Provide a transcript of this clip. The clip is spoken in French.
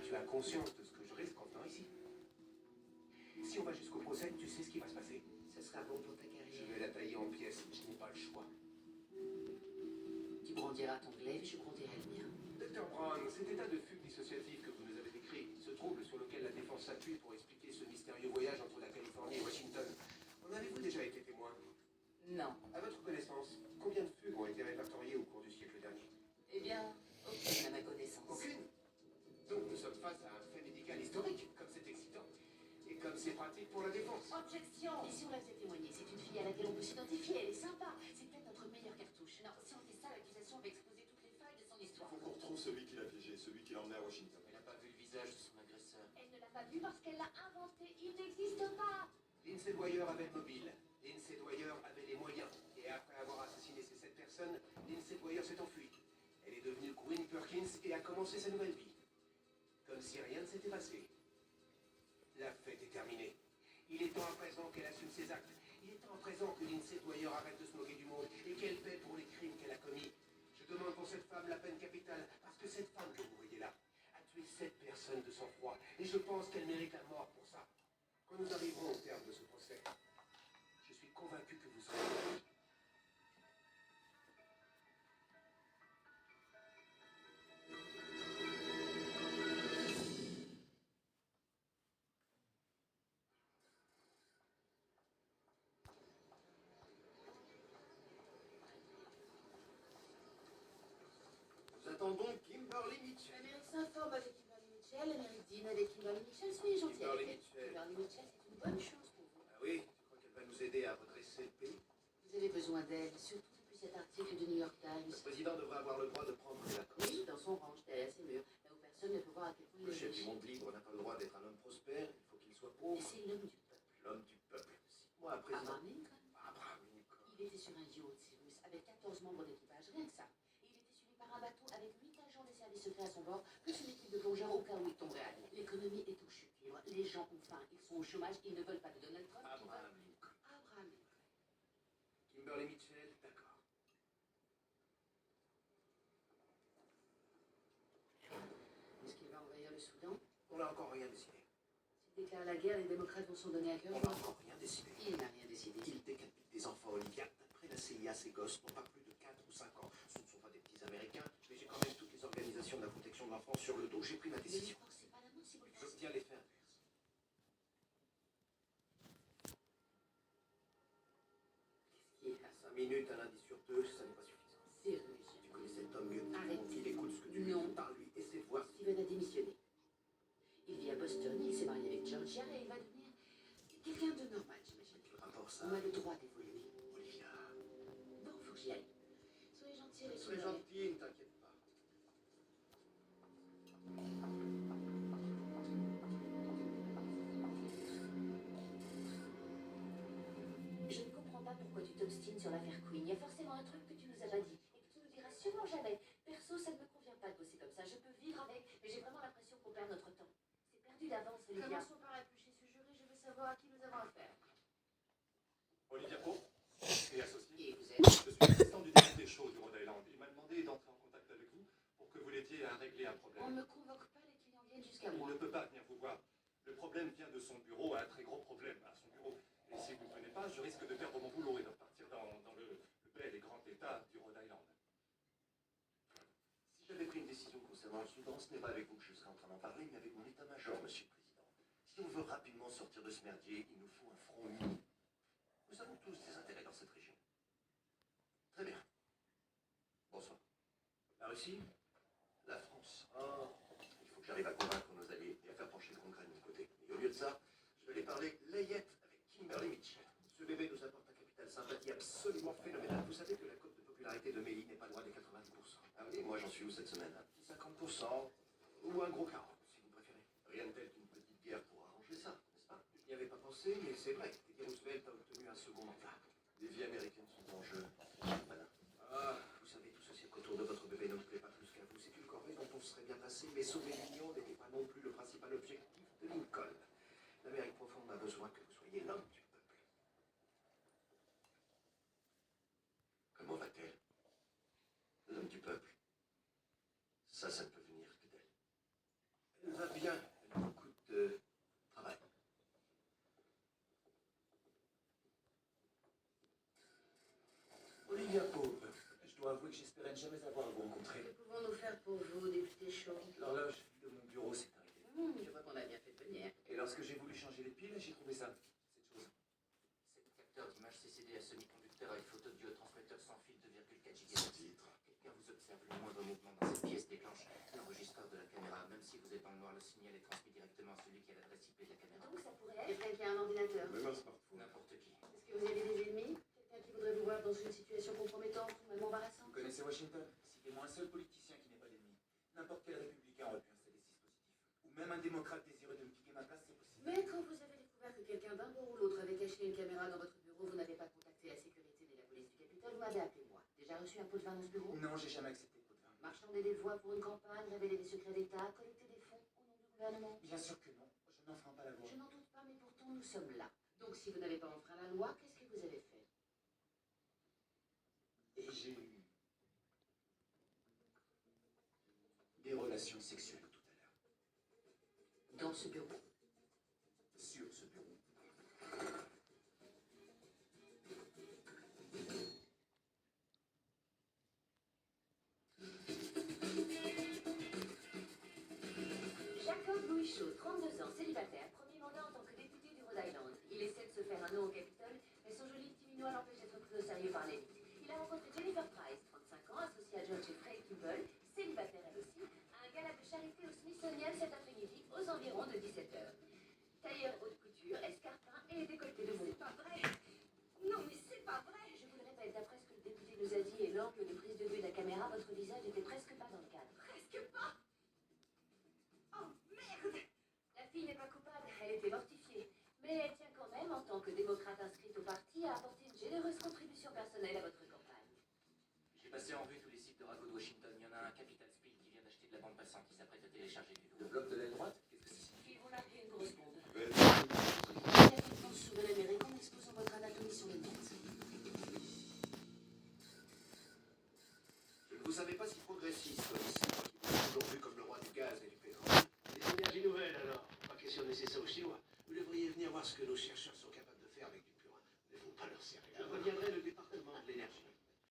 tu as conscience de ce que je risque en venant ici. Si on va jusqu'au procès, tu sais ce qui va se passer. Ce sera bon pour ta Je carrière. vais la tailler en pièces, je n'ai pas le choix. Tu brandiras ton glaive et je grondirai le mien. Dr. Brown, cet état de fugue dissociatif que vous nous avez décrit, ce trouble sur lequel la défense s'appuie pour expliquer ce mystérieux voyage entre la Californie et Washington, en avez-vous déjà été témoin? Non. À votre connaissance, combien de fugues ont été répertoriées au cours du siècle dernier? Eh bien, aucune à ma connaissance. Aucune. Donc nous sommes face à un fait médical historique, comme c'est excitant, et comme c'est pratique pour la défense. Objection! Et si on la faisait témoigner, c'est une fille à laquelle on peut s'identifier, elle est sympa. C'est peut-être notre meilleure cartouche. Non, si on fait ça, l'accusation va exposer toutes les failles de son Il histoire. faut qu'on retrouve celui qui l'a piégé, celui qui l'a emmené à Washington. Elle n'a pas vu le visage de son agresseur. Elle ne l'a pas vu parce qu'elle l'a inventé. Il n'existe pas. Lindsay Dwyer avait le mobile. Lindsay Dwyer avait les moyens. Et après avoir assassiné ces 7 personnes, Lindsay Dwyer s'est enfuie. Elle est devenue Quinn Perkins et a commencé sa nouvelle vie. Comme si rien ne s'était passé. La fête est terminée. Il est temps à présent qu'elle assume ses actes. Il est temps à présent que Lindsay Dwyer arrête de se moquer du monde et qu'elle paie pour les crimes qu'elle a commis. Je demande pour cette femme la peine capitale, parce que cette femme que vous voyez là a tué 7 personnes de sang-froid. Et je pense qu'elle mérite la mort pour ça. Quand nous arriverons au terme de ce procès, je suis convaincu que vous serez heureux. Nous attendons Kimberly Mitchell. L'Amérique s'informe avec Kimberly Mitchell, l'Amérique dîne avec Kimberly Mitchell. Soyez gentils Kimberly avec elle. Mitchell. Kimberly Mitchell, c'est une bonne chose pour vous. Ah oui, tu crois qu'elle va nous aider à redresser le pays? Vous avez besoin d'aide, surtout depuis cet article du New York Times. Le président devrait avoir le droit de prendre des vacances. Oui, dans son ranch, derrière ses murs, là où personne ne peut voir à quel point il Le est chef du riche. monde libre n'a pas le droit d'être un homme prospère, il faut qu'il soit Et pauvre. c'est l'homme du peuple. L'homme du peuple. 6 mois après Abraham Lincoln. Abraham Lincoln. Il était sur un yacht, Cyrus, avec 14 membres d'équipage, rien que ça. Et il était suivi par un bateau avec 8 agents des services secrets à son bord, plus une équipe de plongeurs au cas où il tomberait à l'eau. L'économie est aux chutes libres, les gens ont faim, ils sont au chômage, ils ne veulent pas de Donald Trump. ils Abraham veulent- Lincoln. Abraham Lincoln. Kimberly Mitchell, d'accord. Est-ce qu'il va envahir le Soudan? On n'a encore rien décidé. S'il déclare la guerre, les démocrates vont s'en donner à cœur On joie. n'a encore rien décidé. Il n'a rien décidé. Il décapite des enfants, Olivia. D'après la CIA, ces gosses n'ont pas plus de 4 ou 5 ans. Ce ne sont pas des petits Américains, mais j'ai quand même toutes les organisations de la protection de l'enfance sur le dos. J'ai pris ma Ne lui décision. forcez pas la main si vous le faites. J'obtiens l'effet inverse. Qu'est-ce qui est là? 5 minutes, un lundi sur 2, ça n'est pas suffisant. Cyrus. Tu connais cet homme mieux que tout le monde. Arrêtez. Il écoute ce que tu lui Non. dis. Parle-lui, essaie de voir. Steven a démissionné. Il vit à Boston, il s'est marié avec Georgia et il va devenir quelqu'un de normal, j'imagine. Quel rapport ça? On a le droit d'évoluer. Olivia, Bon, faut que j'y aille. Soyez gentil avec sois Kimberly. gentil, ne t'inquiète pas. Je ne comprends pas pourquoi tu t'obstines sur l'affaire Queen. Il y a forcément un truc que tu nous as pas dit et que tu nous diras sûrement jamais. Perso, ça ne me convient pas de bosser comme ça. Je peux vivre avec, mais j'ai vraiment l'impression qu'on perd notre temps. C'est perdu d'avance, Olivia. Commençons par éplucher ce jury. Je veux savoir à qui nous avons affaire. Olivia Poe et associé. Et vous êtes? Je suis l'assistant du député chaud du Rhode Island. Il m'a demandé d'entrer en contact avec vous pour que vous l'aidiez à régler un On problème. ne me convoque pas, les clients viennent jusqu'à Il moi. ne peut pas venir vous voir. Le problème vient de son bureau, un très gros problème à son bureau. Et si vous ne venez pas, je risque de perdre mon boulot et de repartir dans le bel et grand état du Rhode Island. Si j'avais pris une décision concernant le Soudan, ce n'est pas avec vous que je serais en train d'en parler, mais avec mon état-major, monsieur le président. Si on veut rapidement sortir de ce merdier, il nous faut un front uni. Nous avons tous des intérêts dans cette région. Très bien. Bonsoir. La Russie? La France. Ah, il faut que j'arrive à convaincre nos alliés et à faire pencher le Congrès de mon côté. Et au lieu de ça, je vais aller parler layette avec Kimberly Mitchell. Ce bébé nous apporte un capital sympathie absolument phénoménal. Vous savez que la cote de popularité de Mélie n'est pas loin des 90%. Ah oui, moi j'en suis où cette semaine? Un petit 50% ou un gros 40%, si vous préférez. Rien de tel qu'une petite guerre pour arranger ça, n'est-ce pas? Je n'y avais pas pensé, mais c'est vrai. Teddy Roosevelt a obtenu un second mandat. Les vies américaines sont en jeu. Voilà. Ah, vous savez, tout ce cirque autour de votre bébé ne me plaît pas plus qu'à vous. C'est une corvée dont on se serait bien passé, mais sauver l'Union n'était pas non plus le principal objectif de Lincoln. L'Amérique profonde a besoin que vous soyez l'homme du peuple. Comment va-t-elle? L'homme du peuple. Ça ne peut venir que d'elle. Elle va bien. avouer que j'espérais ne jamais avoir à vous rencontrer. Que pouvons-nous faire pour vous, député Shaw? L'horloge de mon bureau s'est arrêtée. Je vois qu'on a bien fait de venir. Et lorsque j'ai voulu changer les piles, j'ai trouvé ça. Cette chose. C'est le capteur d'image CCD à semi-conducteur avec photodiotransmetteur sans fil de 2,4 GHz. Quelqu'un vous observe, le moindre mouvement dans cette pièce déclenche l'enregistreur de la caméra. Même si vous êtes dans le noir, le signal est transmis directement à celui qui a l'adresse IP de la caméra. Donc ça pourrait être quelqu'un qui a un ordinateur. Même un smartphone. N'importe qui. Est-ce que vous avez des ennemis? Quelqu'un qui voudrait vous voir dans une situation compromettante ou même embarrassante? Vous connaissez Washington? Citez-moi un seul politicien qui n'est pas d'ennemi. N'importe quel républicain aurait pu installer ce dispositif. Ou même un démocrate désireux de me piquer ma place, c'est possible. Mais quand vous avez découvert que quelqu'un d'un bord ou l'autre avait caché une caméra dans votre bureau, vous n'avez pas contacté la sécurité ni la police du Capitole, vous m'avez appelé moi. Déjà reçu un pot de vin dans ce bureau? Non, j'ai jamais accepté de pot de vin. Marchander des voix pour une campagne, révéler des secrets d'État, collecter des fonds au nom du gouvernement? Bien sûr que non. Je n'enfreins pas la loi. Je n'en doute pas, mais pourtant nous sommes là. Donc si vous n'avez pas enfreint la loi, qu'est-ce que vous avez fait? Et j'ai eu des relations sexuelles tout à l'heure. Dans ce bureau? Sur ce bureau. Jacob Louis Shaw, 32 ans, célibataire, premier mandat en tant que député du Rhode Island. Il essaie de se faire un nom au Capitole, mais son joli petit minois l'empêche d'être pris au sérieux par l'élite. Il a rencontré Jennifer Price, 35 ans, associée à John Jeffrey Kimball, célibataire elle aussi, à un gala de charité au Smithsonian cet après-midi aux environs de 17h. Tailleur haute couture, escarpin et décolleté de veau. C'est pas vrai. Non, mais c'est pas vrai. Je vous le répète, d'après ce que le député nous a dit et l'angle de prise de vue de la caméra, votre visage n'était presque pas dans le cadre. Presque pas. Oh, merde. La fille n'est pas coupable, elle était mortifiée. Mais elle tient quand même, en tant que démocrate inscrite au parti, à apporter une généreuse contribution personnelle à votre campagne. J'ai passé en revue tous les sites de ragots de Washington. Il y en a un, Capital Spill, qui vient d'acheter de la bande passante qui s'apprête à télécharger du Le loup. bloc de l'aile droite?